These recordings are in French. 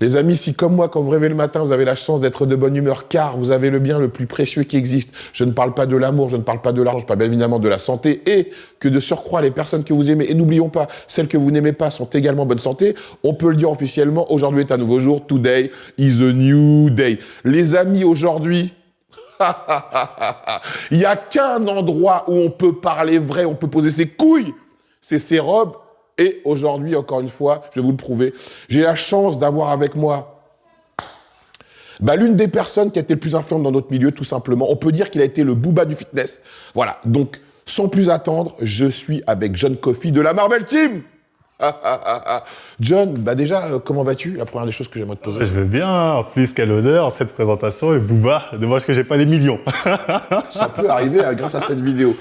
Les amis, si comme moi, quand vous rêvez le matin, vous avez la chance d'être de bonne humeur, car vous avez le bien le plus précieux qui existe. Je ne parle pas de l'amour, je ne parle pas de l'argent, je parle bien évidemment de la santé, et que de surcroît, les personnes que vous aimez, et n'oublions pas, celles que vous n'aimez pas sont également en bonne santé, on peut le dire officiellement, aujourd'hui est un nouveau jour, today is a new day. Les amis, aujourd'hui, il n'y a qu'un endroit où on peut parler vrai, on peut poser ses couilles, c'est ses robes. Et aujourd'hui, encore une fois, je vais vous le prouver, j'ai la chance d'avoir avec moi l'une des personnes qui a été le plus influente dans notre milieu, tout simplement. On peut dire qu'il a été le Booba du fitness. Voilà, donc, sans plus attendre, je suis avec John Coffey de la Marvel Team. John, déjà, comment vas-tu? La première des choses que j'aimerais te poser. Je vais bien, en plus, quel honneur, cette présentation, et Booba, dommage que j'ai pas les millions. Ça peut arriver grâce à cette vidéo.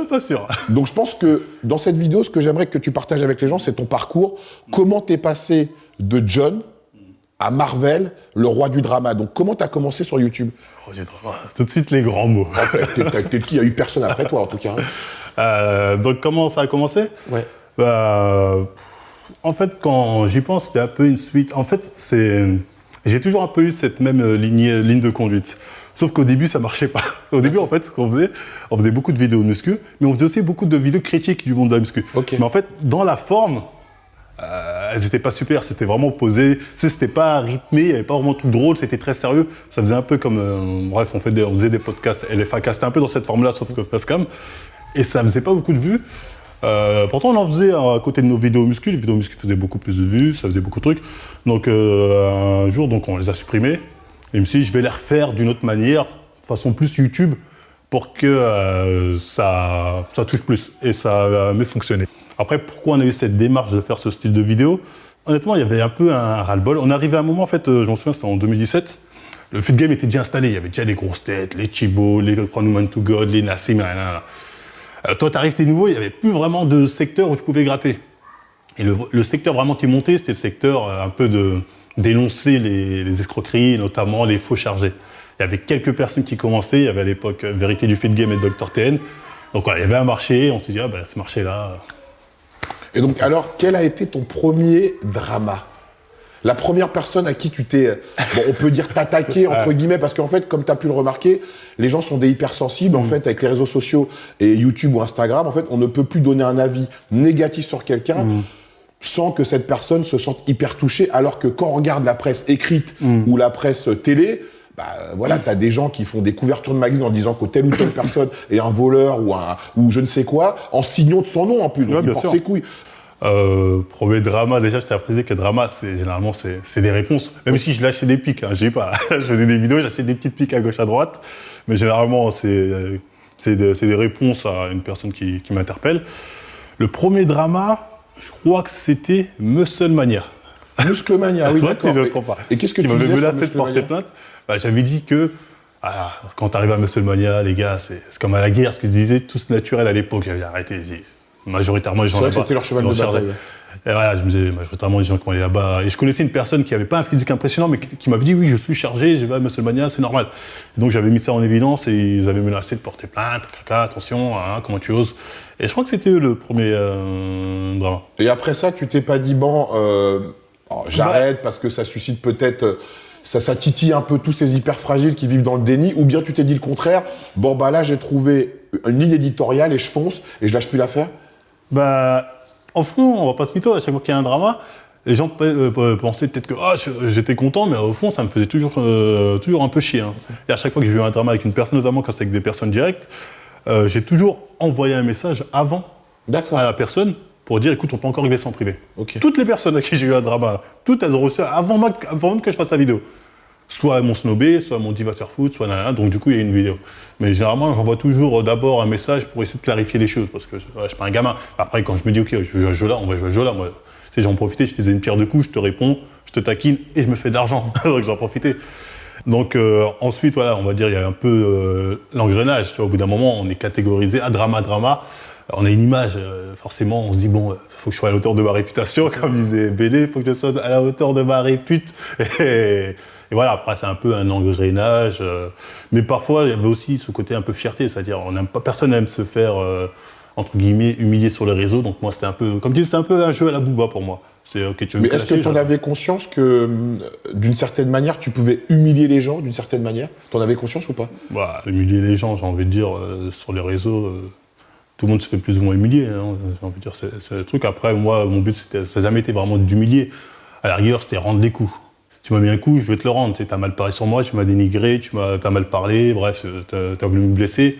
Pas sûr. Donc je pense que dans cette vidéo, ce que j'aimerais que tu partages avec les gens, c'est ton parcours. Comment t'es passé de John à Marvel, le roi du drama. Donc comment t'as commencé sur YouTube? Roi du drama, tout de suite les grands mots. T'es qui? Il n'y a eu personne après toi, en tout cas. Donc comment ça a commencé? Ouais. En fait, quand j'y pense, c'était un peu une suite. En fait, j'ai toujours un peu eu cette même ligne de conduite. Sauf qu'au début, ça marchait pas. Au début, en fait, ce qu'on faisait, on faisait beaucoup de vidéos de muscu, mais on faisait aussi beaucoup de vidéos critiques du monde de la muscu. Okay. Mais en fait, dans la forme, elles n'étaient pas super. C'était vraiment posé. C'était pas rythmé. Il n'y avait pas vraiment tout drôle. C'était très sérieux. Ça faisait un peu comme, bref, on faisait des podcasts LFAK. C'était un peu dans cette forme-là, sauf que Facecam. Et ça faisait pas beaucoup de vues. Pourtant, on en faisait à côté de nos vidéos muscu. Les vidéos muscu faisaient beaucoup plus de vues, ça faisait beaucoup de trucs. Donc, un jour, on les a supprimés. Et je me suis dit, je vais les refaire d'une autre manière, façon plus YouTube, pour que ça touche plus. Et ça a mieux fonctionné. Après, pourquoi on a eu cette démarche de faire ce style de vidéo? Honnêtement, il y avait un peu un ras-le-bol. On arrivait à un moment, en fait, je m'en souviens, c'était en 2017. Le Fit Game était déjà installé. Il y avait déjà des grosses têtes, les Chibo, les From Human to God, les Nassim, toi, t'arrives, t'es nouveau, il n'y avait plus vraiment de secteur où tu pouvais gratter. Et le secteur vraiment qui montait, c'était le secteur un peu de dénoncer les escroqueries, notamment les faux chargés. Il y avait quelques personnes qui commençaient, il y avait à l'époque Vérité du Fit Game et Dr TN. Donc voilà, il y avait un marché, on s'est dit, ce marché-là... Et donc alors, quel a été ton premier drama? La première personne à qui tu t'es, on peut dire t'attaquer, entre guillemets, parce qu'en fait, comme tu as pu le remarquer, les gens sont des hypersensibles, en fait, avec les réseaux sociaux et YouTube ou Instagram, en fait, on ne peut plus donner un avis négatif sur quelqu'un sans que cette personne se sente hyper touchée, alors que quand on regarde la presse écrite ou la presse télé, t'as des gens qui font des couvertures de magazines en disant que telle ou telle personne est un voleur ou je ne sais quoi, en signant de son nom en plus, donc il porte ses couilles. Premier drama, déjà je t'ai appris que drama, généralement c'est des réponses. Même si je lâchais des pics, je faisais des vidéos, j'achetais des petites pics à gauche à droite, mais généralement c'est des réponses à une personne qui m'interpelle. Le premier drama, je crois que c'était Musclemania. Musclemania, oui, d'accord. Et qu'est-ce que tu disais sur menacé de porter plainte. J'avais dit que quand tu arrives à Musclemania, les gars, c'est comme à la guerre, ce qu'ils disaient, tous naturels à l'époque. J'avais arrêté. Majoritairement, les gens là-bas. C'est vrai que c'était leur cheval de bataille. Et voilà, je me disais, majoritairement, les gens qui vont aller là-bas. Et je connaissais une personne qui n'avait pas un physique impressionnant, mais qui m'avait dit, oui, je suis chargé, je vais à Musclemania, c'est normal. Et donc, j'avais mis ça en évidence et ils avaient menacé de porter plainte, attention, comment tu oses. Et je crois que c'était le premier drama. Et après ça, tu t'es pas dit, j'arrête parce que ça suscite peut-être. Ça titille un peu tous ces hyper fragiles qui vivent dans le déni, ou bien tu t'es dit le contraire, là, j'ai trouvé une ligne éditoriale et je fonce et je lâche plus l'affaire? En fond, on va pas se mytho, à chaque fois qu'il y a un drama, les gens pensaient peut-être que j'étais content, mais au fond, ça me faisait toujours un peu chier. Et à chaque fois que j'ai eu un drama avec une personne, notamment quand c'est avec des personnes directes, j'ai toujours envoyé un message avant à la personne pour dire, écoute, on peut encore régler ça en privé. Okay. Toutes les personnes à qui j'ai eu un drama, toutes elles ont reçu avant même que je fasse la vidéo. Soit mon snobé, soit mon divateur-foot, soit nanana, donc du coup il y a une vidéo. Mais généralement j'envoie toujours d'abord un message pour essayer de clarifier les choses, parce que je suis pas un gamin. Après quand je me dis ok, je veux jouer à ce jeu-là, on va jouer à ce jeu-là, moi j'en profitais, je faisais une pierre deux coups, je te réponds, je te taquine et je me fais de l'argent, donc j'en profitais. Donc ensuite voilà, on va dire il y a un peu l'engrenage, au bout d'un moment on est catégorisé à drama, on a une image, forcément on se dit faut que je sois à la hauteur de ma réputation, comme disait Bélé, faut que je sois à la hauteur de ma répute. Et voilà, après c'est un peu un engrenage, mais parfois il y avait aussi ce côté un peu fierté, c'est-à-dire personne n'aime se faire entre guillemets humilier sur les réseaux, donc moi c'était un peu, comme tu dis, c'était un peu un jeu à la Booba pour moi. C'est ok, tu veux Mais me est-ce que clasher, tu en avais conscience que, d'une certaine manière, tu pouvais humilier les gens, d'une certaine manière? Tu en avais conscience ou pas? Bah, humilier les gens, j'ai envie de dire, sur les réseaux, tout le monde se fait plus ou moins humilier. Hein, j'ai envie de dire, c'est le truc. Après, moi, mon but, ça n'a jamais été vraiment d'humilier. À la rigueur, c'était rendre les coups. Tu m'as mis un coup, je vais te le rendre. Tu as mal parlé sur moi, tu m'as dénigré, t'as mal parlé, bref, t'as voulu me blesser.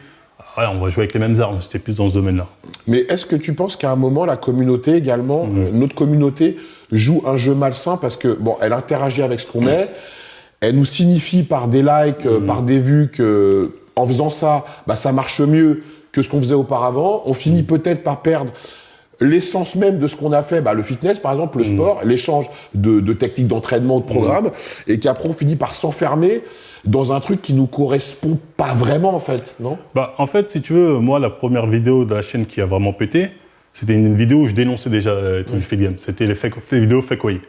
Ouais, on va jouer avec les mêmes armes, c'était plus dans ce domaine-là. Mais est-ce que tu penses qu'à un moment, la communauté également, notre communauté, joue un jeu malsain parce que, bon, elle interagit avec ce qu'on met, elle nous signifie par des likes, par des vues que, en faisant ça, bah, ça marche mieux que ce qu'on faisait auparavant. On finit peut-être par perdre l'essence même de ce qu'on a fait, bah, le fitness par exemple, le sport, l'échange de techniques d'entraînement, de programmes, et qu'après on finit par s'enfermer dans un truc qui nous correspond pas vraiment en fait, non? Bah, en fait, si tu veux, moi, la première vidéo de la chaîne qui a vraiment pété, c'était une vidéo où je dénonçais déjà les trucs du fit game. C'était les vidéos fake way.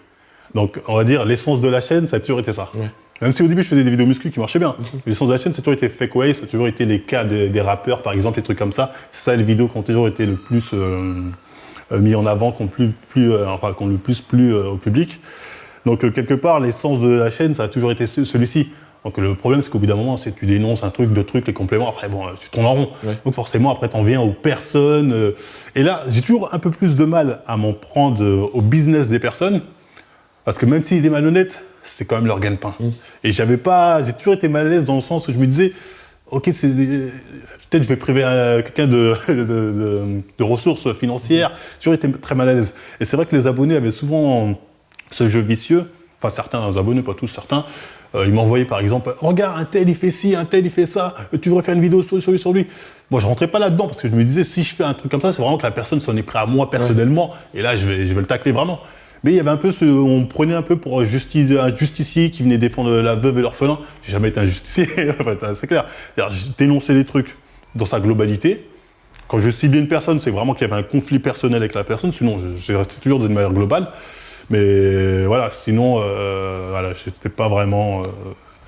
Donc, on va dire, l'essence de la chaîne, ça a toujours été ça. Ouais. Même si au début, je faisais des vidéos muscu qui marchaient bien. L'essence de la chaîne, ça a toujours été fake way, ça a toujours été les cas des rappeurs, par exemple, les trucs comme ça. C'est ça les vidéos qui ont toujours été le plus mis en avant, qui ont le plus plu au public. Donc, quelque part, l'essence de la chaîne, ça a toujours été celui-ci. Donc le problème, c'est qu'au bout d'un moment, c'est que tu dénonces un truc, deux trucs, les compléments, après, bon, tu tournes en rond. Ouais. Donc forcément, après, t'en viens aux personnes. Et là, j'ai toujours un peu plus de mal à m'en prendre au business des personnes, parce que même s'il est malhonnête, c'est quand même leur gagne-pain. Et j'ai toujours été mal à l'aise dans le sens où je me disais, ok, peut-être je vais priver quelqu'un de ressources financières. J'ai toujours été très mal à l'aise. Et c'est vrai que les abonnés avaient souvent ce jeu vicieux, enfin certains abonnés, pas tous, certains, ils m'envoyaient par exemple « Regarde, un tel il fait ci, un tel il fait ça, tu devrais faire une vidéo sur lui. » Moi je rentrais pas là-dedans parce que je me disais si je fais un truc comme ça, c'est vraiment que la personne s'en est pris à moi personnellement et là je vais le tacler vraiment. Mais il y avait un peu on me prenait un peu pour un justicier qui venait défendre la veuve et l'orphelin. J'ai jamais été un justicier, c'est clair. J'ai dénoncé les trucs dans sa globalité. Quand je ciblais une personne, c'est vraiment qu'il y avait un conflit personnel avec la personne, sinon j'ai resté toujours d'une manière globale. Mais voilà, sinon, j'étais pas vraiment,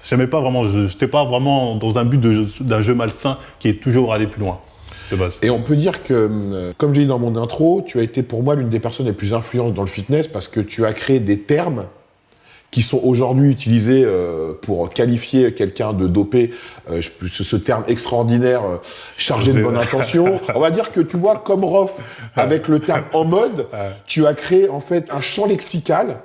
j'étais pas vraiment dans un but d'un jeu malsain qui est toujours aller plus loin, de base. Et on peut dire que, comme j'ai dit dans mon intro, tu as été pour moi l'une des personnes les plus influentes dans le fitness parce que tu as créé des termes qui sont aujourd'hui utilisés pour qualifier quelqu'un de dopé, ce terme extraordinaire, chargé de bonne intention. On va dire que tu vois, comme Rof, avec le terme en mode, tu as créé en fait un champ lexical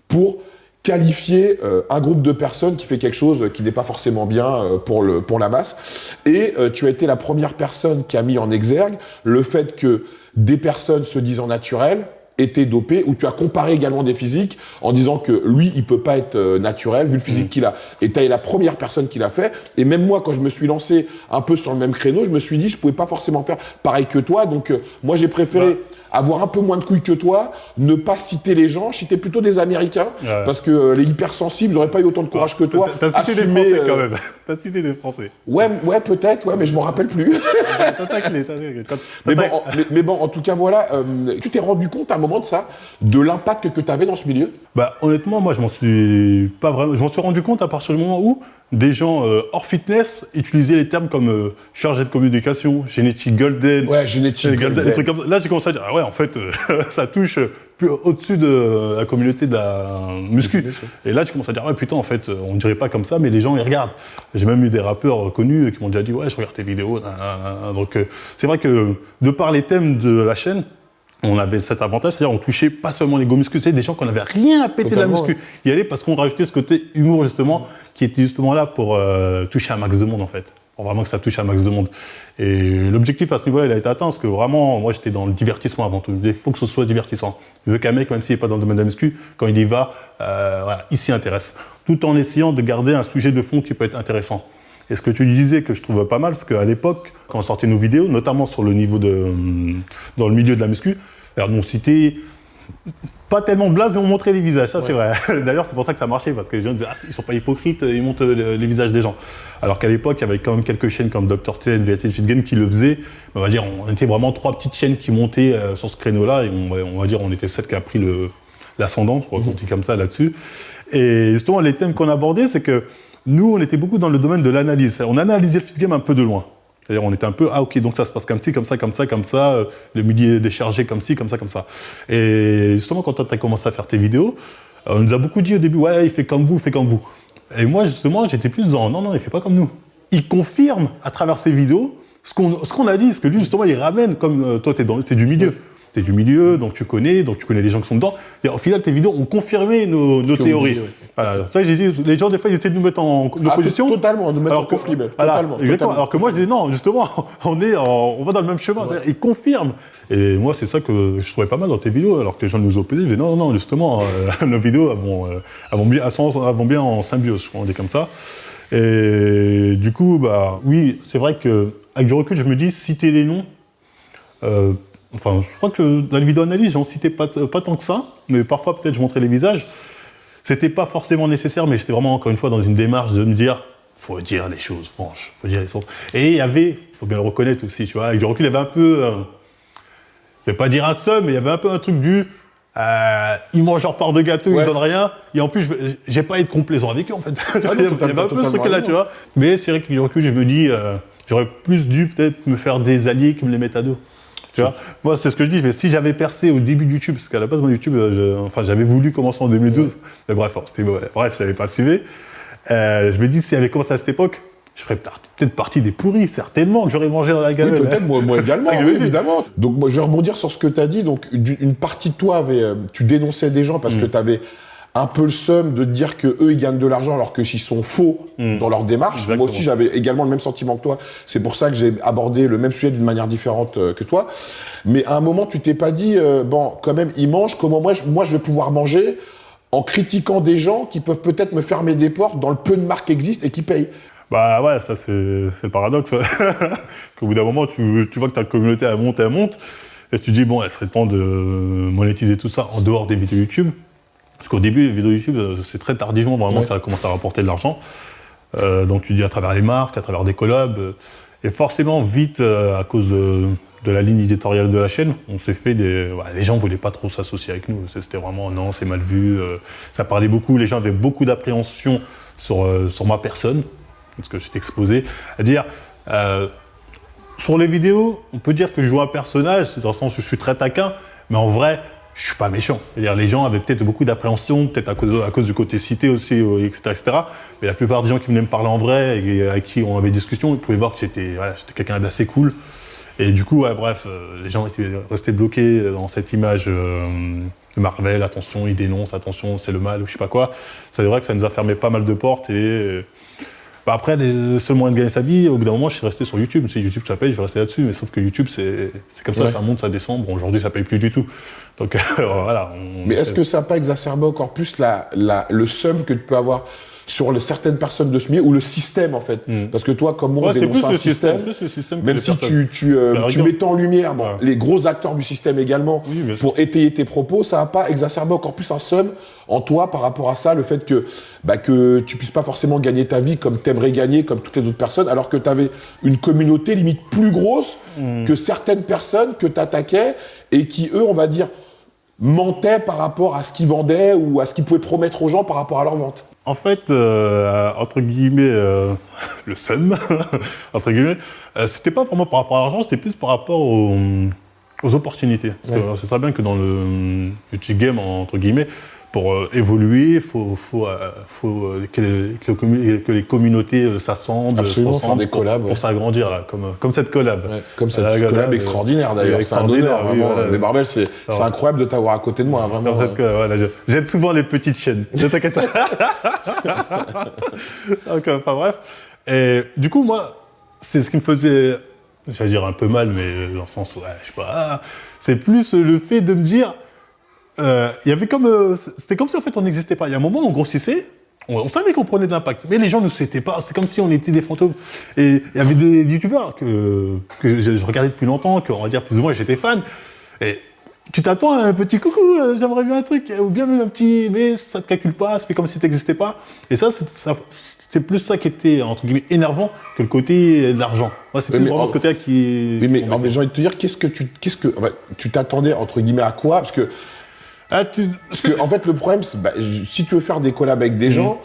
pour qualifier un groupe de personnes qui fait quelque chose qui n'est pas forcément bien pour la masse. Et tu as été la première personne qui a mis en exergue le fait que des personnes se disant naturelles était dopé, où tu as comparé également des physiques en disant que lui, il peut pas être naturel vu le physique qu'il a. Et tu es la première personne qui l'a fait. Et même moi, quand je me suis lancé un peu sur le même créneau, je me suis dit, je pouvais pas forcément faire pareil que toi. Donc, moi, j'ai préféré avoir un peu moins de couilles que toi, ne pas citer les gens, citer plutôt des Américains, parce que les hypersensibles, j'aurais pas eu autant de courage que toi. T'as cité des Français quand même. T'as cité des Français. Ouais, peut-être, mais je m'en rappelle plus. T'as taclé. Mais bon, en tout cas, voilà. Tu t'es rendu compte à un moment de ça, de l'impact que tu avais dans ce milieu? Bah, honnêtement, moi, je m'en suis rendu compte à partir du moment où des gens hors fitness utilisaient les termes comme chargé de communication, génétique golden. Ouais, génétique golden. Des trucs comme ça. Là, j'ai commencé à dire, ah ouais, en fait, ça touche plus au-dessus de la communauté de la muscu. Et là, tu commences à dire, ouais, putain, en fait, on dirait pas comme ça, mais les gens, ils regardent. J'ai même eu des rappeurs connus qui m'ont déjà dit, ouais, je regarde tes vidéos. Donc, c'est vrai que de par les thèmes de la chaîne, on avait cet avantage, c'est-à-dire on touchait pas seulement les go muscu, c'est des gens qu'on n'avait rien à péter de la muscu. Il y allait parce qu'on rajoutait ce côté humour justement, qui était justement là pour toucher un max de monde en fait. Pour vraiment que ça touche un max de monde. Et l'objectif à ce niveau-là, il a été atteint parce que vraiment, moi j'étais dans le divertissement avant tout. Il faut que ce soit divertissant. Je veux qu'un mec, même s'il n'est pas dans le domaine de la muscu, quand il y va, il s'y intéresse. Tout en essayant de garder un sujet de fond qui peut être intéressant. Et ce que tu disais que je trouve pas mal, c'est qu'à l'époque, quand on sortait nos vidéos, notamment sur le niveau dans le milieu de la muscu, on citait pas tellement blaze, mais on montrait les visages, ça c'est vrai. D'ailleurs, c'est pour ça que ça marchait, parce que les gens disaient ils sont pas hypocrites, ils montrent les visages des gens. Alors qu'à l'époque, il y avait quand même quelques chaînes comme Dr. T, VLT Fit Game qui le faisaient. On va dire, on était vraiment 3 petites chaînes qui montaient sur ce créneau-là, et on va dire, on était 7 qui a pris l'ascendant, on dit comme ça là-dessus. Et justement, les thèmes qu'on abordait, c'est que nous, on était beaucoup dans le domaine de l'analyse. On analysait le fit game un peu de loin. C'est-à-dire, on était un peu, ah ok, donc ça se passe comme ci, comme ça, comme ça, comme ça, le midi est déchargé comme ci, comme ça, comme ça. Et justement, quand tu as commencé à faire tes vidéos, on nous a beaucoup dit au début, ouais, il fait comme vous, il fait comme vous. Et moi, justement, j'étais plus dans, non, il fait pas comme nous. Il confirme à travers ses vidéos ce qu'on a dit, parce que lui, justement, il ramène, comme toi, t'es du milieu. T'es du milieu, donc tu connais les gens qui sont dedans. Et au final, tes vidéos ont confirmé nos théories. Dit, ouais, voilà. Ça, j'ai dit, les gens, des fois, ils essaient de nous mettre en opposition. Totalement, nous mettre en conflit même. Voilà, Totalement, exactement. totalement. Alors que moi, je disais, non, justement, on va dans le même chemin. Ouais. Ils confirment. Et moi, c'est ça que je trouvais pas mal dans tes vidéos, alors que les gens nous opposaient. Je disais, non, justement, nos vidéos vont bien en symbiose, je crois, on dit comme ça. Et du coup, bah, oui, c'est vrai qu'avec du recul, je me dis, citer des noms, enfin, je crois que dans les vidéos analyses, j'en citais pas tant que ça, mais parfois, peut-être, je montrais les visages. C'était pas forcément nécessaire, mais j'étais vraiment, encore une fois, dans une démarche de me dire, faut dire les choses franches, faut dire les choses. Et il y avait, faut bien le reconnaître aussi, tu vois, avec du recul, il y avait un peu, je vais pas dire un seum, mais il y avait un peu un truc du, ils mangent leur part de gâteau, ils donnent rien, et en plus, j'ai pas à être complaisant avec eux, en fait. Il y avait un peu ce truc-là, tu vois. Mais c'est vrai que du recul, je me dis, j'aurais plus dû peut-être me faire des alliés qui me les mettent à dos. Tu vois, moi, c'est ce que je dis, mais si j'avais percé au début de YouTube, parce qu'à la base, moi, YouTube, j'avais voulu commencer en 2012, mais bref, j'avais pas suivi. Je me dis, si j'avais commencé à cette époque, je ferais peut-être partie des pourris, certainement, que j'aurais mangé dans la gamelle. Oui, peut-être, moi également, oui, évidemment. Donc, moi, je vais rebondir sur ce que tu as dit. Donc, une partie de toi tu dénonçais des gens parce que tu avais un peu le seum de dire qu'eux, ils gagnent de l'argent alors que s'ils sont faux dans leur démarche. Exactement. Moi aussi, j'avais également le même sentiment que toi. C'est pour ça que j'ai abordé le même sujet d'une manière différente que toi. Mais à un moment, tu t'es pas dit, bon, quand même, ils mangent, comment moi, je vais pouvoir manger en critiquant des gens qui peuvent peut-être me fermer des portes dans le peu de marques qui existent et qui payent. Bah ouais, ça c'est le paradoxe. Parce qu'au bout d'un moment, tu vois que ta communauté, elle monte. Et tu te dis, bon, il serait temps de monétiser tout ça en dehors des vidéos YouTube. Parce qu'au début, les vidéos YouTube, c'est très tardivement vraiment que ça commence à rapporter de l'argent. Donc tu dis à travers les marques, à travers des collabs. Et forcément, vite, à cause de la ligne éditoriale de la chaîne, on s'est fait les gens ne voulaient pas trop s'associer avec nous. C'était vraiment, non, c'est mal vu. Ça parlait beaucoup, les gens avaient beaucoup d'appréhension sur ma personne, parce que j'étais exposé. À dire, sur les vidéos, on peut dire que je joue un personnage, dans le sens où je suis très taquin, mais en vrai, je suis pas méchant. C'est-à-dire, les gens avaient peut-être beaucoup d'appréhension, peut-être à cause du côté cité aussi, etc., etc. Mais la plupart des gens qui venaient me parler en vrai et avec qui on avait des discussions, ils pouvaient voir que j'étais quelqu'un d'assez cool. Et du coup, les gens étaient restés bloqués dans cette image de Marvel, attention, ils dénoncent, attention, c'est le mal, ou je sais pas quoi. C'est vrai que ça nous a fermé pas mal de portes et... après, le seul moyen de gagner sa vie, au bout d'un moment, je suis resté sur YouTube. Si YouTube ça paye, je vais rester là-dessus. Mais sauf que YouTube, c'est comme ça, ça monte, ça descend. Bon, aujourd'hui, ça paye plus du tout. Donc voilà. Mais est-ce que ça n'a pas exacerbé encore plus le seum que tu peux avoir sur certaines personnes de ce milieu ou le système en fait? Parce que toi, comme moi, on dénonce un système. Même si tu mettais en lumière les gros acteurs du système également pour étayer tes propos, ça n'a pas exacerbé encore plus un seum en toi par rapport à ça, le fait que tu puisses pas forcément gagner ta vie comme t'aimerais gagner, comme toutes les autres personnes, alors que tu avais une communauté limite plus grosse que certaines personnes que tu attaquais et qui, eux, on va dire, mentaient par rapport à ce qu'ils vendaient ou à ce qu'ils pouvaient promettre aux gens par rapport à leur vente. En fait, entre guillemets, le seum, entre guillemets, c'était pas vraiment par rapport à l'argent, c'était plus par rapport aux opportunités. C'est très bien que dans le YouTube game, entre guillemets, pour évoluer, il faut que les communautés s'assemblent faire des collabs pour s'agrandir, là, comme cette collab. Ouais, comme cette collab extraordinaire d'ailleurs, c'est un honneur, vraiment. Mais Marvel, c'est incroyable de t'avoir à côté de moi, vraiment. J'aide souvent les petites chaînes, ne t'inquiète pas. Donc, enfin bref. Et du coup, moi, c'est ce qui me faisait, j'allais dire un peu mal, mais dans le sens où, je sais pas, c'est plus le fait de me dire, c'était comme si en fait on n'existait pas. Il y a un moment où on grossissait, on savait qu'on prenait de l'impact, mais les gens ne nous citaient pas. C'était comme si on était des fantômes. Et il y avait des youtubeurs que je regardais depuis longtemps, que on va dire plus ou moins j'étais fan. Et tu t'attends à un petit coucou, j'aimerais bien un truc, ou bien même un petit, mais ça ne te calcule pas, ça fait comme si tu n'existais pas. Et ça, c'était plus ça qui était entre guillemets énervant que le côté de l'argent. Ouais, c'est plus vraiment ce côté-là qui. Oui, mais j'ai envie de te dire, qu'est-ce que tu t'attendais entre guillemets à quoi? Parce que en fait, le problème, c'est si tu veux faire des collabs avec des gens,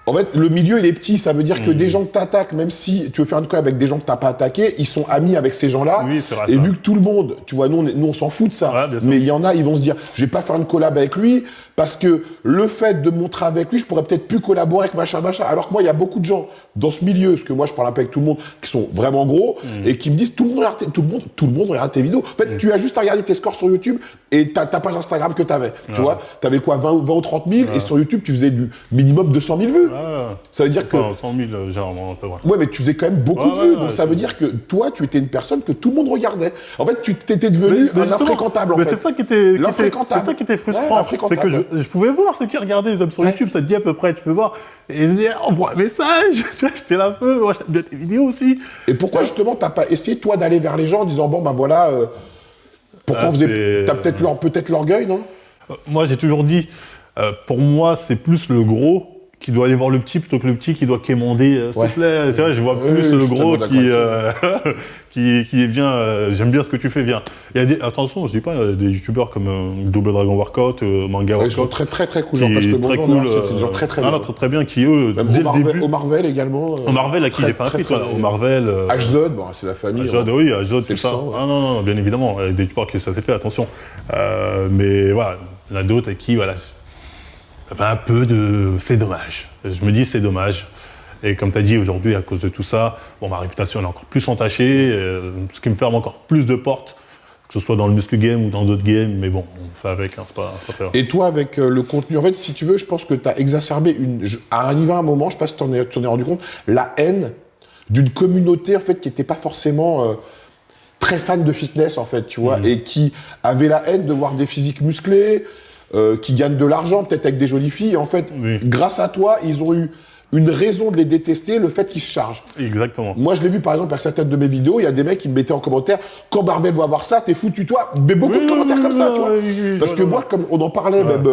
En fait, le milieu, il est petit. Ça veut dire que des gens que t'attaques, même si tu veux faire une collab avec des gens que t'as pas attaqué, ils sont amis avec ces gens-là. Oui, c'est vrai, et ça. vu que tout le monde, tu vois, nous, on s'en fout de ça. Ouais, bien sûr. Mais il y en a, ils vont se dire, je vais pas faire une collab avec lui parce que le fait de me montrer avec lui, je pourrais peut-être plus collaborer avec machin. Alors que moi, il y a beaucoup de gens dans ce milieu, parce que moi, je parle un peu avec tout le monde, qui sont vraiment gros et qui me disent, tout le monde regarde tes vidéos. En fait, tu as juste à regarder tes scores sur YouTube et ta page Instagram que t'avais. Tu vois, t'avais quoi, 20 ou 30 000 et sur YouTube, tu faisais du minimum 200 000 vues. Ça veut dire que... Enfin, 100 000, généralement, un peu vrai. Ouais, mais tu faisais quand même beaucoup de vues. Donc ça veut dire que toi, tu étais une personne que tout le monde regardait. En fait, tu t'étais devenu un infréquentable, en fait. C'est ça qui était frustrant. C'est L'infréquentable. que je pouvais voir ceux qui regardaient les hommes sur YouTube, ça te dit à peu près, tu peux voir. Et ils me disaient, envoie un message. J'étais là, moi, j'aime bien tes vidéos aussi. Et pourquoi, justement, t'as pas essayé, toi, d'aller vers les gens en disant, bon, ben voilà, pourquoi t'as peut-être l'orgueil, non? Moi, j'ai toujours dit, pour moi, c'est plus le gros qui doit aller voir le petit plutôt que le petit qui doit quémander, s'il te plaît. Tu vois, je vois plus le gros qui vient, j'aime bien ce que tu fais, viens. Attention, je dis pas, il y a des youtubeurs comme Double Dragon Workout, Manga Workout. Ils sont très très très cool, j'en passe le bon cool, c'est des gens très très bien. Très bien, qui eux, même dès le début... Au Marvel également. Au Marvel, à qui j'ai fait un feat, voilà. Au Marvel... H-Zod, bon, c'est la famille. H-Zod, oui, H-Zod, c'est ça. Sang, ah non, bien évidemment, il y a des youtubeurs qui ça s'est fait, attention. Mais voilà, il y en a d'autres avec qui, voilà... Un peu de... C'est dommage. Je me dis, c'est dommage. Et comme tu as dit, aujourd'hui, à cause de tout ça, bon, ma réputation elle est encore plus entachée, ce qui me ferme encore plus de portes, que ce soit dans le muscle game ou dans d'autres games, mais bon, on fait avec, hein, c'est pas très grave. Et toi, avec le contenu, en fait, si tu veux, je pense que tu as exacerbé, arrivé à un moment, je ne sais pas si tu t'en es rendu compte, la haine d'une communauté, en fait, qui n'était pas forcément... très fan de fitness, en fait, tu vois, et qui avait la haine de voir des physiques musclés, qui gagnent de l'argent, peut-être avec des jolies filles. Et en fait, grâce à toi, ils ont eu une raison de les détester, le fait qu'ils se chargent. Exactement. Moi, je l'ai vu, par exemple, avec certaines de mes vidéos, il y a des mecs qui me mettaient en commentaire « Quand Marvel va voir ça, t'es foutu, toi !» Mais beaucoup de commentaires comme ça, tu vois. Parce que moi, comme on en parlait, même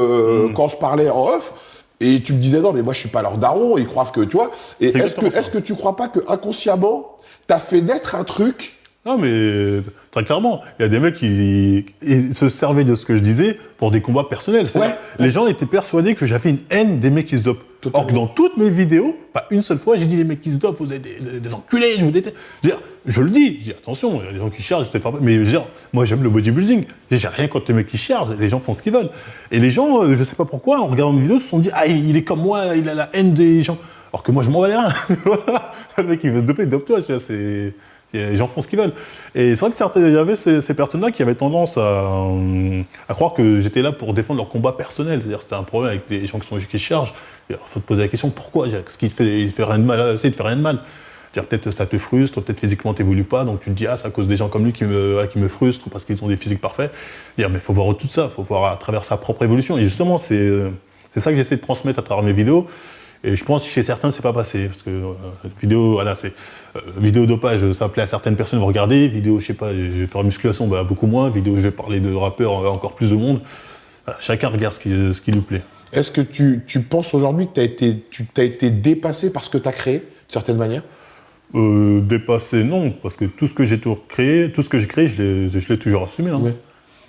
quand on se parlait en off, et tu me disais « Non, mais moi, je suis pas leur daron, ils croient que, tu vois. » Et est-ce que tu crois pas que inconsciemment, t'as fait naître un truc? Non, mais très clairement, il y a des mecs qui se servaient de ce que je disais pour des combats personnels. Les gens étaient persuadés que j'avais une haine des mecs qui se dopent. Or que dans toutes mes vidéos, pas une seule fois, j'ai dit les mecs qui se dopent, vous êtes des enculés, je vous déteste. Je le dis, je dis attention, il y a des gens qui chargent, mais moi j'aime le bodybuilding. J'ai rien contre les mecs qui chargent, les gens font ce qu'ils veulent. Et les gens, je sais pas pourquoi, en regardant mes vidéos, se sont dit ah, il est comme moi, il a la haine des gens. Alors que moi je m'en bats les reins. Le mec qui veut se doper, dope-toi, c'est. Les gens font ce qu'ils veulent. Et c'est vrai qu'il y avait ces personnes-là qui avaient tendance à croire que j'étais là pour défendre leur combat personnel. C'est-à-dire que c'était un problème avec des gens qui chargent. Il faut te poser la question, pourquoi? Qu'est-ce qui te fait rien de mal? Il te fait rien de mal. Peut-être ça te frustre, peut-être physiquement tu n'évolues pas, donc tu te dis, ah, c'est à cause des gens comme lui qui me frustrent parce qu'ils ont des physiques parfaits. Mais il faut voir tout ça, il faut voir à travers sa propre évolution. Et justement, c'est ça que j'essaie de transmettre à travers mes vidéos. Et je pense que chez certains, c'est pas passé. Parce que vidéo, voilà, c'est vidéo dopage, ça plaît à certaines personnes, vous regardez. Vidéo, je sais pas, je vais faire musculation, bah, beaucoup moins. Vidéo, je vais parler de rappeurs, encore plus de monde. Voilà, chacun regarde ce qui lui plaît. Est-ce que tu penses aujourd'hui que tu as été dépassé par ce que tu as créé, d'une certaine manière? Dépassé, non. Parce que tout ce que j'ai créé, je l'ai toujours assumé. Hein. Oui.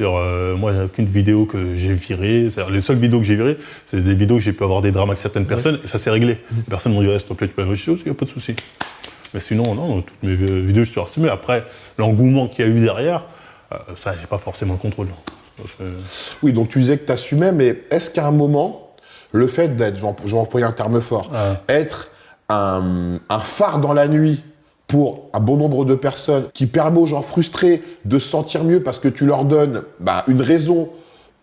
Moi, il n'y a aucune vidéo que j'ai virée. Les seules vidéos que j'ai virées, c'est des vidéos que j'ai pu avoir des drames avec certaines personnes, et ça s'est réglé. Les personnes m'ont dit, s'il te plaît, tu peux afficher aussi, il n'y a pas de souci. Mais sinon, non, toutes mes vidéos, je suis assumé. Après, l'engouement qu'il y a eu derrière, ça, j'ai pas forcément le contrôle. Oui, donc tu disais que tu assumais, mais est-ce qu'à un moment, le fait d'être, je vais employer un terme fort, être un phare dans la nuit, pour un bon nombre de personnes, qui permet aux gens frustrés de se sentir mieux parce que tu leur donnes une raison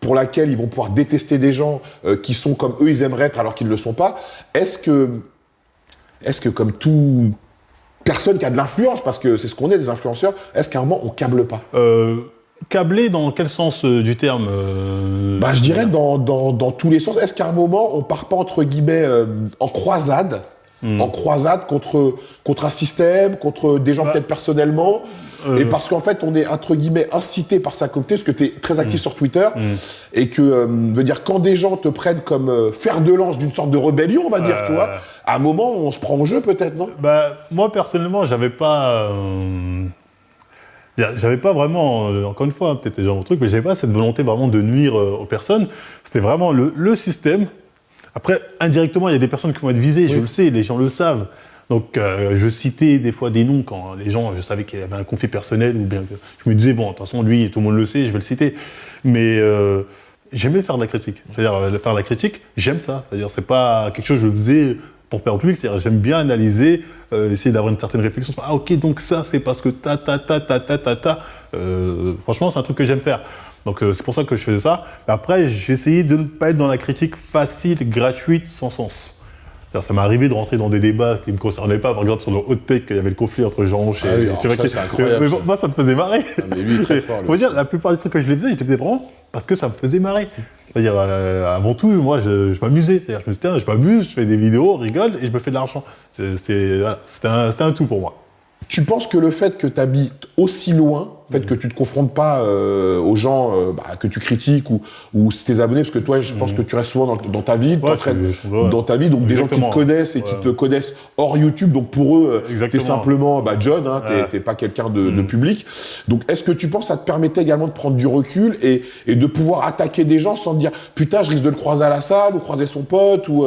pour laquelle ils vont pouvoir détester des gens qui sont comme eux, ils aimeraient être alors qu'ils ne le sont pas. Est-ce que comme toute personne qui a de l'influence, parce que c'est ce qu'on est, des influenceurs, est-ce qu'à un moment, on câble pas? Câbler dans quel sens du terme je dirais dans tous les sens. Est-ce qu'à un moment, on part pas, entre guillemets, en croisade contre un système, contre des gens peut-être personnellement, et parce qu'en fait on est entre guillemets incité par sa communauté, parce que tu es très actif sur Twitter, et que veut dire quand des gens te prennent comme fer de lance d'une sorte de rébellion, on va dire, tu vois, à un moment on se prend au jeu peut-être, non? Moi personnellement j'avais pas vraiment, encore une fois, peut-être des gens truc, mais j'avais pas cette volonté vraiment de nuire aux personnes. C'était vraiment le système. Après, indirectement, il y a des personnes qui vont être visées, je le sais, les gens le savent. Donc, je citais des fois des noms quand les gens, je savais qu'il y avait un conflit personnel, ou bien que je me disais, bon, de toute façon, lui, tout le monde le sait, je vais le citer. Mais j'aimais faire de la critique. C'est-à-dire, faire de la critique, j'aime ça. C'est-à-dire, c'est pas quelque chose que je faisais pour faire au public. C'est-à-dire, j'aime bien analyser, essayer d'avoir une certaine réflexion. Ah, ok, donc ça, c'est parce que franchement, c'est un truc que j'aime faire. Donc, c'est pour ça que je faisais ça. Mais après, j'essayais de ne pas être dans la critique facile, gratuite, sans sens. Ça m'est arrivé de rentrer dans des débats qui ne me concernaient pas, par exemple sur le Haute-Pec, qu'il y avait le conflit entre Jean Roche et c'est incroyable. Mais moi, ça me faisait marrer. Ah, mais lui, il est très fort. Faut dire, la plupart des trucs que je les faisais vraiment parce que ça me faisait marrer. C'est-à-dire, avant tout, moi, je m'amusais. C'est-à-dire, je me disais, tiens, je m'amuse, je fais des vidéos, on rigole et je me fais de l'argent. C'était un tout pour moi. Tu penses que le fait que tu habites aussi loin, le fait que tu ne te confrontes pas aux gens que tu critiques ou tes abonnés, parce que toi, je pense que tu restes souvent dans ta vie, dans ta vie, donc des gens qui te connaissent et qui te connaissent hors YouTube, donc pour eux, t'es simplement John, hein, t'es pas quelqu'un de public. Donc est-ce que tu penses que ça te permettait également de prendre du recul et de pouvoir attaquer des gens sans te dire « Putain, je risque de le croiser à la salle ou croiser son pote » ou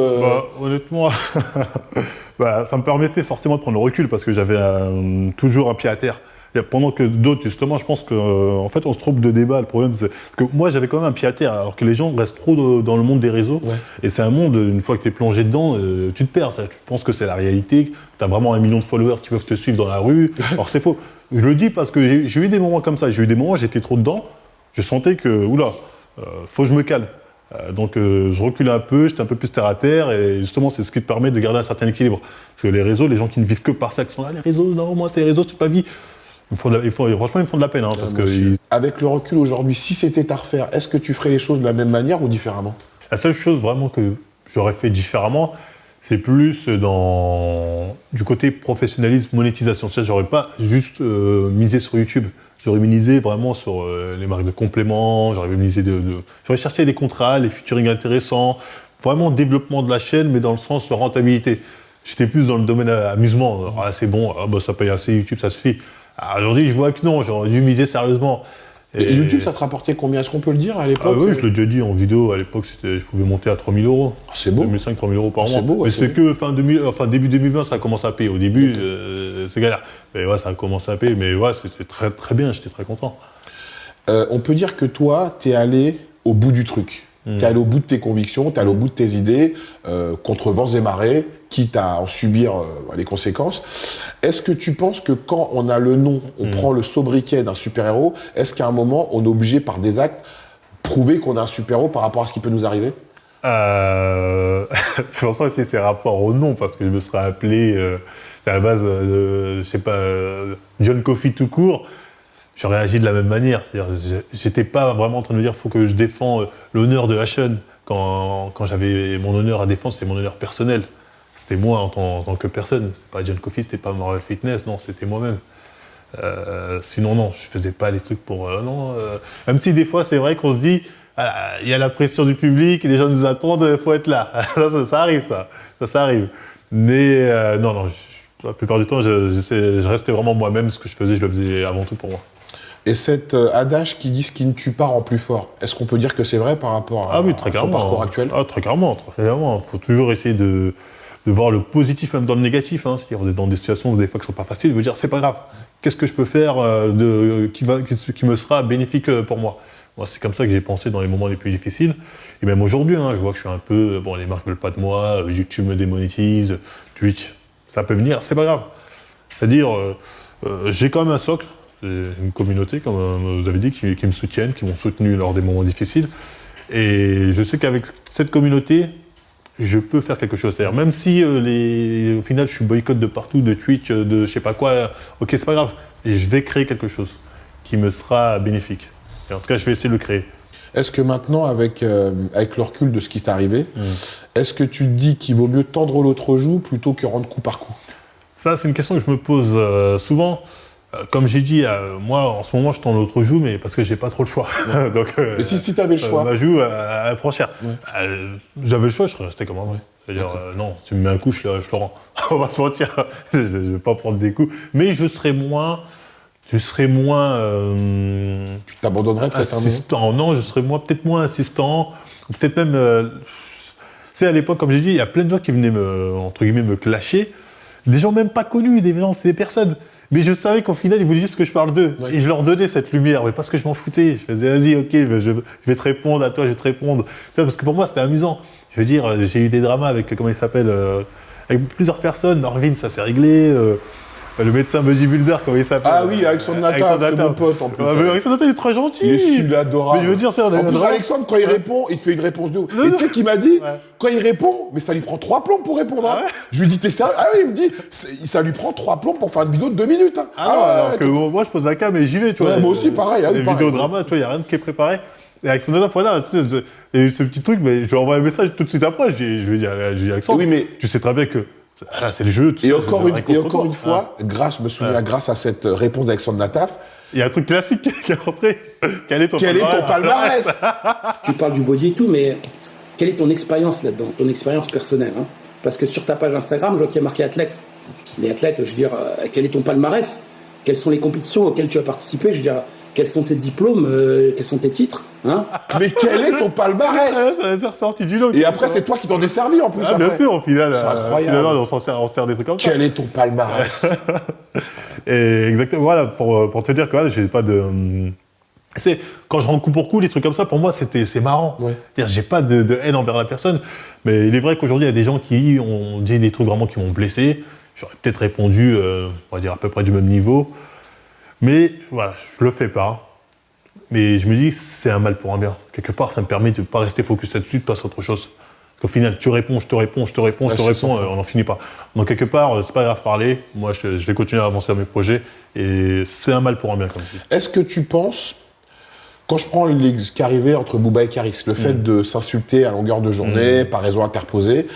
honnêtement, ça me permettait forcément de prendre le recul parce que j'avais toujours un pied à terre. Pendant que d'autres, justement, je pense qu'en fait, on se trompe de débat. Le problème, c'est que moi, j'avais quand même un pied à terre, alors que les gens restent trop dans le monde des réseaux. Ouais. Et c'est un monde, une fois que tu es plongé dedans, tu te perds. Ça. Tu penses que c'est la réalité, tu as vraiment 1 million de followers qui peuvent te suivre dans la rue. Alors, c'est faux. Je le dis parce que j'ai eu des moments comme ça. J'ai eu des moments où j'étais trop dedans. Je sentais que, faut que je me calme. Donc, je reculais un peu, j'étais un peu plus terre à terre. Et justement, c'est ce qui te permet de garder un certain équilibre. Parce que les réseaux, les gens qui ne vivent que par ça, qui sont là, les réseaux, non, moi, c'est les réseaux, c'est pas vie. Franchement, ils font de la peine. Hein, parce que Avec le recul aujourd'hui, si c'était à refaire, est-ce que tu ferais les choses de la même manière ou différemment ? La seule chose vraiment que j'aurais fait différemment, c'est plus du côté professionnalisme, monétisation. C'est-à-dire, j'aurais pas juste misé sur YouTube. J'aurais misé vraiment sur les marques de compléments, j'aurais cherché des contrats, les featuring intéressants, vraiment développement de la chaîne, mais dans le sens de rentabilité. J'étais plus dans le domaine amusement. C'est bon, ça paye assez YouTube, ça suffit. Aujourd'hui, je vois que non, j'aurais dû miser sérieusement. Et YouTube, ça te rapportait combien ? Est-ce qu'on peut le dire à l'époque ? Oui, je l'ai déjà dit en vidéo. À l'époque, je pouvais monter à 3 000 €. C'est beau. 2005, 3 000 € par mois. C'est beau. Mais c'est que début 2020, ça a commencé à payer. Au début, c'est galère. Mais ça a commencé à payer. Mais c'était très, très bien. J'étais très content. On peut dire que toi, t'es allé au bout du truc. T'es allé au bout de tes convictions, t'es allé au bout de tes idées, contre vents et marées, quitte à en subir les conséquences. Est-ce que tu penses que quand on a le nom, on prend le sobriquet d'un super-héros, est-ce qu'à un moment, on est obligé par des actes prouver qu'on est un super-héros par rapport à ce qui peut nous arriver ? Je pense pas si c'est rapport au nom, parce que je me serais appelé, à la base, je sais pas, John Coffey tout court. J'aurais agi de la même manière. C'est-à-dire, j'étais pas vraiment en train de me dire faut que je défends l'honneur de Hachen. Quand j'avais mon honneur à défendre, c'était mon honneur personnel. C'était moi en tant que personne. C'est pas John Coffey, c'était pas Moral Fitness, non, c'était moi-même. Sinon, non, je faisais pas les trucs pour... Même si des fois, c'est vrai qu'on se dit, il y a la pression du public, les gens nous attendent, il faut être là. ça arrive, ça arrive. Mais non, la plupart du temps, je restais vraiment moi-même. Ce que je faisais, je le faisais avant tout pour moi. Et cet adage qui dit « ce qui ne tue pas rend plus fort », est-ce qu'on peut dire que c'est vrai par rapport à ton parcours actuel ? Très clairement. Il faut toujours essayer de voir le positif même dans le négatif. Hein. C'est-à-dire, vous êtes dans des situations des fois qui ne sont pas faciles, vous dire c'est pas grave, qu'est-ce que je peux faire qui me sera bénéfique pour moi ? Moi, c'est comme ça que j'ai pensé dans les moments les plus difficiles. Et même aujourd'hui, je vois que je suis un peu, les marques ne veulent pas de moi, YouTube me démonétise, Twitch, ça peut venir, c'est pas grave. C'est-à-dire, j'ai quand même un socle, une communauté, comme vous avez dit, qui me soutiennent, qui m'ont soutenu lors des moments difficiles. Et je sais qu'avec cette communauté, je peux faire quelque chose. C'est-à-dire, même si au final je suis boycott de partout, de Twitch, de je sais pas quoi, ok, c'est pas grave. Et je vais créer quelque chose qui me sera bénéfique. Et en tout cas, je vais essayer de le créer. Est-ce que maintenant, avec le recul de ce qui t'est arrivé, est-ce que tu te dis qu'il vaut mieux tendre l'autre joue plutôt que rendre coup par coup ? Ça, c'est une question que je me pose souvent. Comme j'ai dit, moi, en ce moment, je tends l'autre joue, mais parce que j'ai pas trop le choix. Ouais. Donc, mais si tu avais le choix ma joue, elle prend cher. Ouais. J'avais le choix, je serais resté comme André. C'est-à-dire, non, si tu me mets un coup, je le rends. On va se mentir. Je ne vais pas prendre des coups. Mais je serais moins... Tu t'abandonnerais peut-être insistant. Non, je serais peut-être moins insistant. Ou peut-être même... C'est à l'époque, comme j'ai dit, il y a plein de gens qui venaient entre guillemets, me clasher. Des gens même pas connus, des gens, c'est des personnes. Mais je savais qu'au final, ils voulaient juste que je parle d'eux. Ouais. Et je leur donnais cette lumière, mais parce que je m'en foutais. Je faisais, vas-y, ok, je vais te répondre à toi, je vais te répondre. Tu vois, parce que pour moi, c'était amusant. Je veux dire, j'ai eu des dramas avec, comment il s'appelle, avec plusieurs personnes. Marvin, ça s'est réglé. Le médecin bodybuilder, comment il s'appelle? Ah oui, Alexandre Nata, c'est mon pote en plus. Alexandre Nata, il est très gentil. Il est super adorable. Mais je veux dire, c'est en plus, Alexandre, quand il répond, il fait une réponse de ouf. Et tu sais qu'il m'a dit, quand il répond, mais ça lui prend 3 plombs pour répondre. Hein. Je lui dis, t'es sérieux? Ah oui, il me dit, ça lui prend 3 plombs pour faire une vidéo de 2 minutes. Hein. Alors que moi, je pose la cam et j'y vais, tu vois. Moi aussi, pareil. Les vidéos drama, tu vois, il n'y a rien qui est préparé. Et Alexandre Nata, voilà, il y a eu ce petit truc, mais je lui envoie un message tout de suite après. Je lui dis, Alexandre, oui, mais tu sais très bien que. Ah là, c'est le jeu. Et encore une fois, grâce à cette réponse d'Alexandre Nataf, il y a un truc classique qui est rentré. Quel est ton palmarès? Tu parles du body et tout, mais quelle est ton expérience là-dedans, ton expérience personnelle, hein? Parce que sur ta page Instagram, je vois qu'il y a marqué athlète. Les athlètes, je veux dire, quel est ton palmarès? Quelles sont les compétitions auxquelles tu as participé? Je veux dire, quels sont tes diplômes? Quels sont tes titres, hein? Mais quel est ton palmarès? Ça ressorti du lot. Et après, c'est toi qui t'en es servi en plus. Bien sûr, au final. C'est incroyable. Finalement, on sert des trucs comme ça. Quel est ton palmarès? Et exactement, voilà, pour te dire que voilà, j'ai pas de. C'est quand je rends coup pour coup, les trucs comme ça, pour moi, c'est marrant. Ouais. C'est-à-dire, j'ai pas de haine envers la personne. Mais il est vrai qu'aujourd'hui, il y a des gens qui ont dit des trucs vraiment qui m'ont blessé. J'aurais peut-être répondu, on va dire, à peu près du même niveau. Mais voilà, je le fais pas. Mais je me dis que c'est un mal pour un bien. Quelque part, ça me permet de ne pas rester focus là-dessus, de passer à autre chose. Parce qu'au final, tu réponds, je te réponds, on n'en finit pas. Donc quelque part, c'est pas grave de parler. Moi, je vais continuer à avancer dans mes projets. Et c'est un mal pour un bien, comme je dis. Est-ce que tu penses, quand je prends ce qui est arrivé entre Booba et Karis, le fait de s'insulter à longueur de journée, par raison interposée,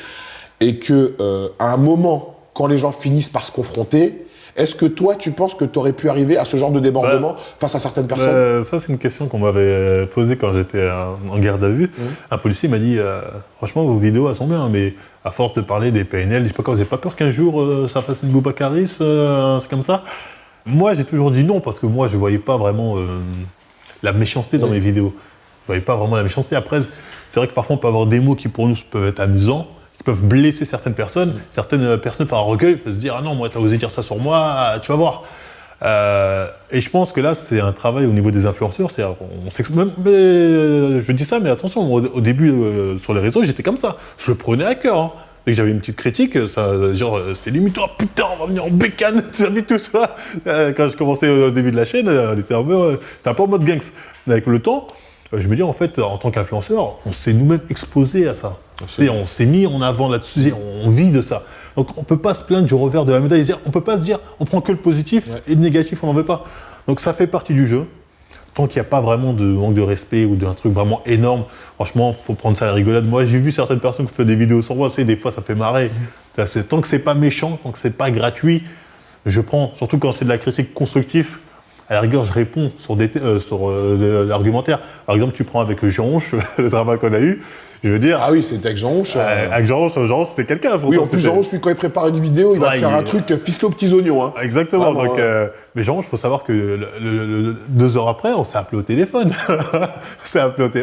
et que à un moment, quand les gens finissent par se confronter, est-ce que toi, tu penses que tu aurais pu arriver à ce genre de débordement face à certaines personnes? Ça, c'est une question qu'on m'avait posée quand j'étais en garde à vue. Un policier m'a dit franchement, vos vidéos, elles sont bien, mais à force de parler des PNL, je sais pas quoi, vous n'avez pas peur qu'un jour ça fasse une Booba Karis, c'est comme ça? Moi, j'ai toujours dit non, parce que moi, je voyais pas vraiment la méchanceté dans mes vidéos. Je voyais pas vraiment la méchanceté. Après, c'est vrai que parfois, on peut avoir des mots qui, pour nous, peuvent être amusants, qui peuvent blesser certaines personnes. Certaines personnes, par orgueil, peuvent se dire « Ah non, moi, t'as osé dire ça sur moi, tu vas voir ». Et je pense que là, c'est un travail au niveau des influenceurs. C'est-à-dire, je dis ça, mais attention, au début, sur les réseaux, j'étais comme ça. Je le prenais à cœur. Hein. Dès que j'avais une petite critique, ça, genre, c'était limite « Oh putain, on va venir en bécane », tu vu tout ça. Quand je commençais au début de la chaîne, on était un peu en mode gangs. Avec le temps, je me dis, en fait, en tant qu'influenceur, on s'est nous-mêmes exposés à ça. On s'est mis en avant là-dessus, on vit de ça. Donc on ne peut pas se plaindre du revers de la médaille. On ne peut pas se dire, on prend que le positif et le négatif, on n'en veut pas. Donc ça fait partie du jeu. Tant qu'il n'y a pas vraiment de manque de respect ou d'un truc vraiment énorme, franchement, il faut prendre ça à la rigolade. Moi, j'ai vu certaines personnes qui font des vidéos sur moi, des fois, ça fait marrer. Tant que c'est pas méchant, tant que c'est pas gratuit, je prends, surtout quand c'est de la critique constructive. À la rigueur, je réponds sur l'argumentaire. Par exemple, tu prends avec Jean Honche, le drama qu'on a eu, je veux dire... Ah oui, c'était avec Jean Honche. Avec Jean Honche, c'était quelqu'un. Oui, en plus, Jean Honche, quand il prépare une vidéo, il va te faire un truc ficelé aux petits oignons. Hein. Exactement. Donc, mais Jean Honche, il faut savoir que 2 heures après, on s'est appelé au téléphone.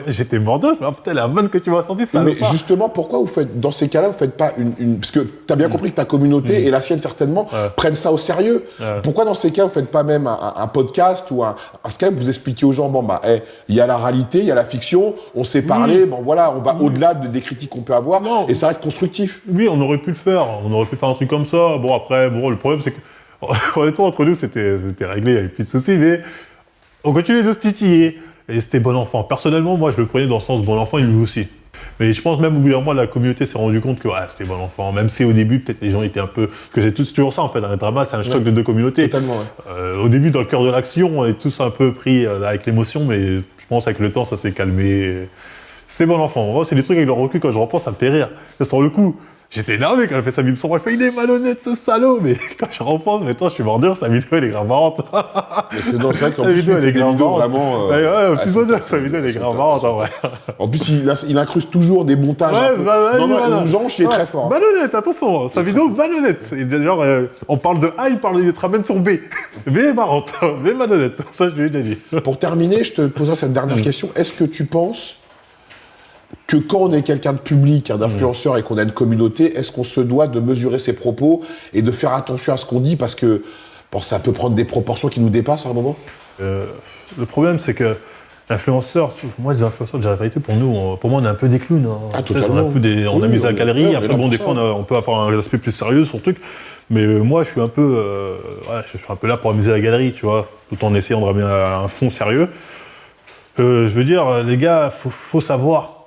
J'étais mordant, je me dis, putain, la vanne que tu m'as sortie, ça mais justement, pourquoi vous faites, dans ces cas-là, vous faites pas une... Parce que tu as bien compris que ta communauté, et la sienne certainement, prennent ça au sérieux. Pourquoi dans ces cas, vous faites pas même un podcast ou un Skype, vous expliquez aux gens, bon, bah, il y a la réalité, il y a la fiction, on s'est parlé, bon voilà, on va au-delà des critiques qu'on peut avoir, et ça va être constructif. Oui, on aurait pu le faire, un truc comme ça. Bon, après, le problème, c'est que, honnêtement, entre nous, c'était réglé, il n'y avait plus de soucis, mais on continuait de se titiller, et c'était bon enfant. Personnellement, moi, je le prenais dans le sens bon enfant, et lui aussi. Mais je pense même au bout d'un moment, la communauté s'est rendu compte que c'était bon enfant. Même si au début, peut-être les gens étaient un peu... Parce que c'est toujours ça, en fait, un drama, c'est un choc de 2 communautés. Totalement, au début, dans le cœur de l'action, on est tous un peu pris avec l'émotion, mais je pense qu'avec le temps, ça s'est calmé. C'est bon enfant. Moi, c'est des trucs avec le recul, quand je repense, ça me fait rire. Ça, sur le coup, j'étais énervé quand elle fait sa vidéo sur moi. Je fais, il est malhonnête, ce salaud. Mais quand je repense, maintenant, je suis mort de rire, sa vidéo, elle est grave marrante. Mais c'est vrai qu'en plus, elle est grave marrante. Vraiment, petit sonnet, sa vidéo, elle est grave marrante, en vrai. En plus, il incruste toujours des montages. Jean, il est très fort. Malhonnête, attention, sa vidéo, malhonnête. Genre, on parle de A, il te ramène sur B. B est marrante, B est malhonnête. Ça, je lui ai déjà dit. Pour terminer, je te poserai cette dernière question. Est-ce que tu penses que quand on est quelqu'un de public, un influenceur et qu'on a une communauté, est-ce qu'on se doit de mesurer ses propos et de faire attention à ce qu'on dit parce que bon, ça peut prendre des proportions qui nous dépassent à un moment? Le problème, c'est que l'influenceur, moi, les influenceurs, de la vérité, pour moi, on est un peu des clowns. Hein. Ah, totalement. On amuse la galerie. Ouais, Après, bon, des fois, on peut avoir un aspect plus sérieux sur le truc. Mais moi, je suis un peu là pour amuser la galerie, tu vois, tout en essayant de ramener un fond sérieux. Je veux dire, les gars, faut savoir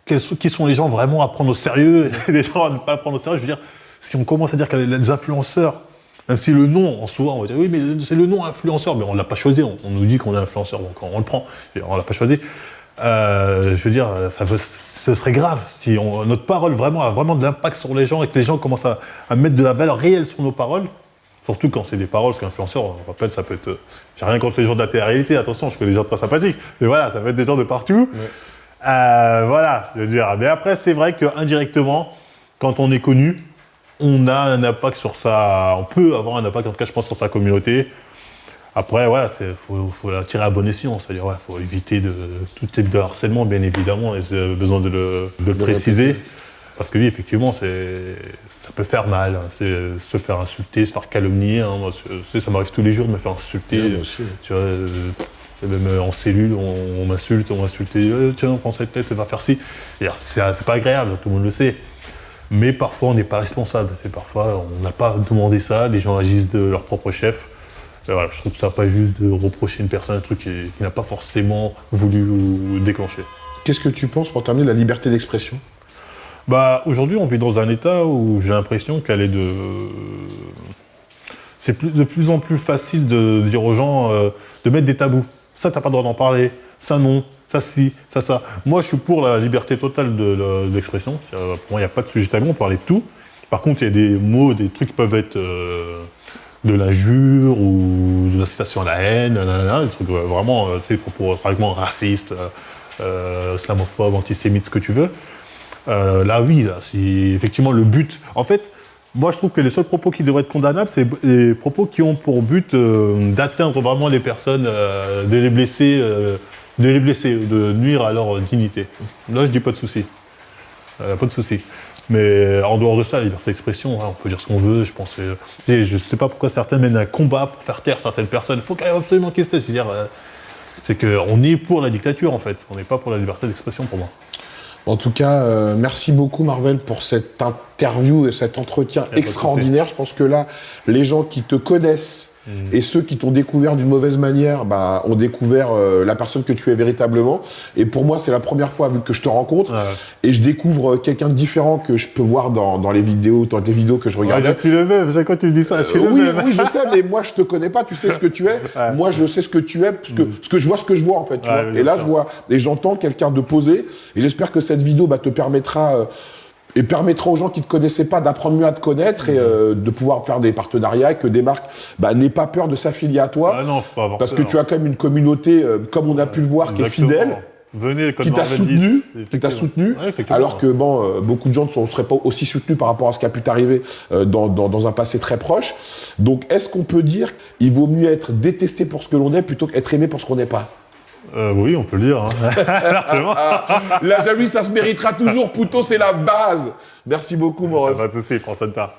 qui sont les gens vraiment à prendre au sérieux et les gens à ne pas prendre au sérieux. Je veux dire, si on commence à dire que les influenceurs, même si le nom, en soi, on va dire oui, mais c'est le nom influenceur, mais on ne l'a pas choisi, on nous dit qu'on est influenceur, donc on le prend, on ne l'a pas choisi. Je veux dire, ce serait grave si notre parole a vraiment de l'impact sur les gens et que les gens commencent à mettre de la valeur réelle sur nos paroles. Surtout quand c'est des paroles, parce qu'influenceur, on rappelle, ça peut être... J'ai rien contre les gens de la télé-réalité, attention, je connais des gens très sympathiques, mais voilà, ça peut être des gens de partout. Ouais. Voilà, je veux dire. Mais après, c'est vrai qu'indirectement, quand on est connu, on a un impact sur ça, on peut avoir un impact, en tout cas, je pense, sur sa communauté. Après, voilà, faut la tirer à bon escient, c'est-à-dire, ouais, faut éviter tout type de harcèlement, bien évidemment, et j'ai besoin de le préciser. Parce que oui, effectivement, ça peut faire mal, hein, se faire insulter, se faire calomnier. Hein, moi, ça m'arrive tous les jours de me faire insulter. Ouais, aussi. Tu vois, même en cellule, on m'insulte, tiens, prends cette tête, va faire ci. C'est pas agréable, tout le monde le sait. Mais parfois, on n'est pas responsable. Parfois, on n'a pas demandé ça, les gens agissent de leur propre chef. Et voilà, je trouve que ça pas juste de reprocher une personne un truc qui n'a pas forcément voulu déclencher. Qu'est-ce que tu penses, pour terminer, de la liberté d'expression ? Bah, aujourd'hui, on vit dans un état où j'ai l'impression qu'elle est de... C'est de plus en plus facile de dire aux gens de mettre des tabous. Ça, t'as pas le droit d'en parler. Ça, non. Ça, si. Ça. Moi, je suis pour la liberté totale d'expression. Pour moi, il n'y a pas de sujet tabou, on parlait de tout. Par contre, il y a des mots, des trucs qui peuvent être de l'injure ou de l'incitation à la haine, des trucs vraiment, des propos pratiquement racistes, islamophobes, antisémites, ce que tu veux. Là, oui, si effectivement le but... En fait, moi, je trouve que les seuls propos qui devraient être condamnables, c'est les propos qui ont pour but d'atteindre vraiment les personnes, de les blesser, de nuire à leur dignité. Là, je dis pas de souci. Pas de souci. Mais en dehors de ça, la liberté d'expression, on peut dire ce qu'on veut, je pense. Je sais pas pourquoi certains mènent un combat pour faire taire certaines personnes. Il faut absolument qu'ils se taisent. C'est qu'on est pour la dictature, en fait. On n'est pas pour la liberté d'expression, pour moi. En tout cas, merci beaucoup Marvel pour cette interview et cet entretien extraordinaire. Je pense que là, les gens qui te connaissent et ceux qui t'ont découvert d'une mauvaise manière ont découvert la personne que tu es véritablement. Et pour moi, c'est la première fois vu que je te rencontre et je découvre quelqu'un de différent que je peux voir dans les vidéos, que je regardais. Je suis le même, chaque fois tu me dis ça, je suis le même. Oui, je sais, mais moi je te connais pas, tu sais ce que tu es. Moi je sais ce que tu es, parce que je vois ce que je vois en fait. Tu vois. Et là je vois, et j'entends quelqu'un de posé, et j'espère que cette vidéo te permettra... et permettra aux gens qui ne te connaissaient pas d'apprendre mieux à te connaître et de pouvoir faire des partenariats, et que des marques n'aient pas peur de s'affilier à toi. Non, faut pas avoir parce peur. que tu as quand même une communauté, comme on a pu le voir, qui est fidèle, Venez, qui t'a soutenu, alors que beaucoup de gens ne seraient pas aussi soutenus par rapport à ce qui a pu t'arriver dans un passé très proche. Donc est-ce qu'on peut dire qu'il vaut mieux être détesté pour ce que l'on est plutôt qu'être aimé pour ce qu'on n'est pas ? Oui, on peut le dire. Largement. La jalousie, ça se méritera toujours. Poutot, c'est la base. Merci beaucoup, mon ref. Pas de soucis, prends ça de part.